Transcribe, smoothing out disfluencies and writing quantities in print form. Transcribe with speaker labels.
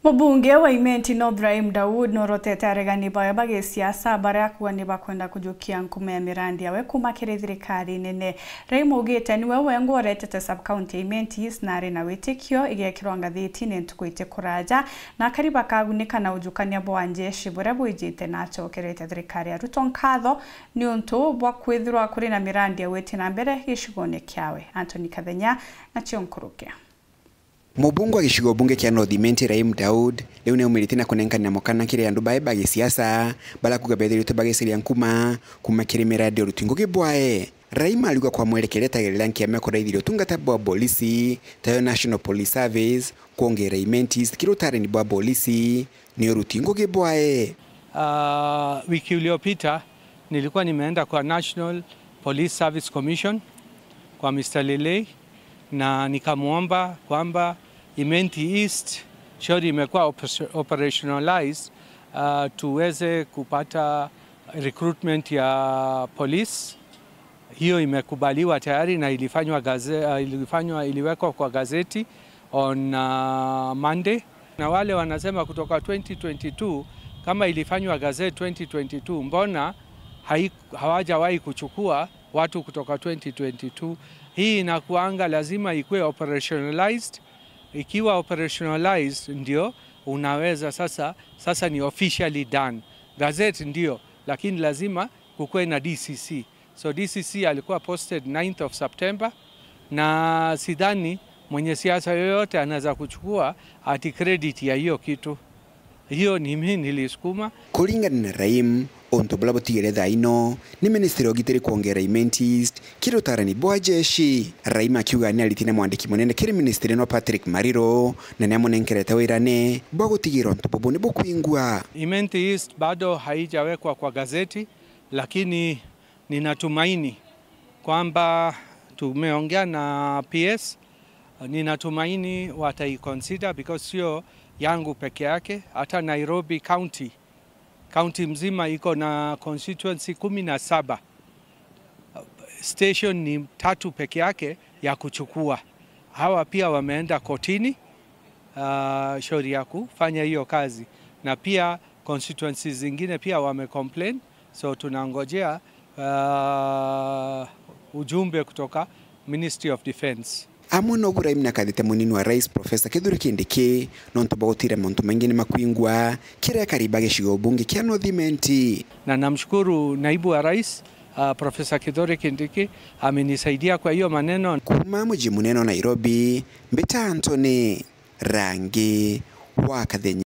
Speaker 1: Mbunge wa Imenti North Rahim Daud norotete aregani bayo bage siasa bara kuwa ni bakwenda kujukia nkume ya mirandi yawe kumakire thirikari nene. Rahim ugite niwe wengo retete sub county Imenti East na na witikio igekirwa ngathiti ne ntukwite kuraja na kariba kagunika na ujukania bo anjeshi bure bwijite nacho kerete thirikari ya Ruto nkatho ni untu bwa kwithirwa kuri na mirandi yawe tina mbere gicigone kyawe. Anthony Kathenya na Chionkuruke.
Speaker 2: Mubunge wa gicigo bunge kia North Imenti Rahim Daud leo ne umirite na kunenkana mokana kire andu bae bage siasa bala kugabethirite bage siria nkuma kumakire miradi rutingo gibwae. Rahim alikuwa kwa mwelekeleta gelanki amekora utungata bwa polisi tayo National Police Service kuongera Imenti kirutare ni bwa polisi ni rutingo gibwae.
Speaker 3: Wiki iliyopita nilikuwa nimeenda kwa National Police Service Commission kwa Mr. Lelei na nikamuomba kwamba Imenti East shauri imekuwa operationalized tuweze kupata recruitment ya police. Hiyo imekubaliwa tayari na iliwekwa kwa gazeti on Monday, na wale wanasema kutoka 2022 kama ilifanywa gazeti 2022 mbona hawajawahi kuchukua watu kutoka 2022. Hii inakuanga lazima ikuwe operationalized. Ikiwa operationalized ndio unaweza sasa ni officially done. Gazette ndio, lakini lazima kukuwe na DCC. So DCC alikuwa posted 9th of September na sidhani mwenye siasa yoyote anaweza kuchukua ati credit ya hiyo kitu. Hiyo ni mimi nilisukuma.
Speaker 2: Kulingana na Rahim, onto bula botigereza ino ni ministeri ogiteri kuongera Imenti East kirutara ni bwa jeshi. Rahim akiuga ni alitina mwandiki munene kiri ministeri no Patrick Mariro na nyamunenkereta wirane bwa gutigira onto bobone bukwingwa.
Speaker 3: Imenti East bado haijawekwa kwa gazeti, lakini ninatumaini kwamba tumeongea na PS, ninatumaini wataiconsider because sio yangu peke yake, hata Nairobi County mzima iko na constituency 17. Station ni 3 peke yake ya kuchukua. Hawa pia wameenda kotini shauri ya kufanya hiyo kazi, na pia constituencies zingine pia wamecomplain, so tunangojea ujumbe kutoka Ministry of Defense.
Speaker 2: Amuna ubura imna kadite munini wa Rais Professor Kithure Kindiki nonto bagotira muntu mengine makwingwa kire kariba gicigo bunge kia North Imenti.
Speaker 3: Na namshukuru naibu wa Rais Professor Kithure Kindiki amenisaidia kwa hiyo maneno.
Speaker 2: Kuma mji muneno Nairobi, Mbita Anthony Rangi wa Kathenya.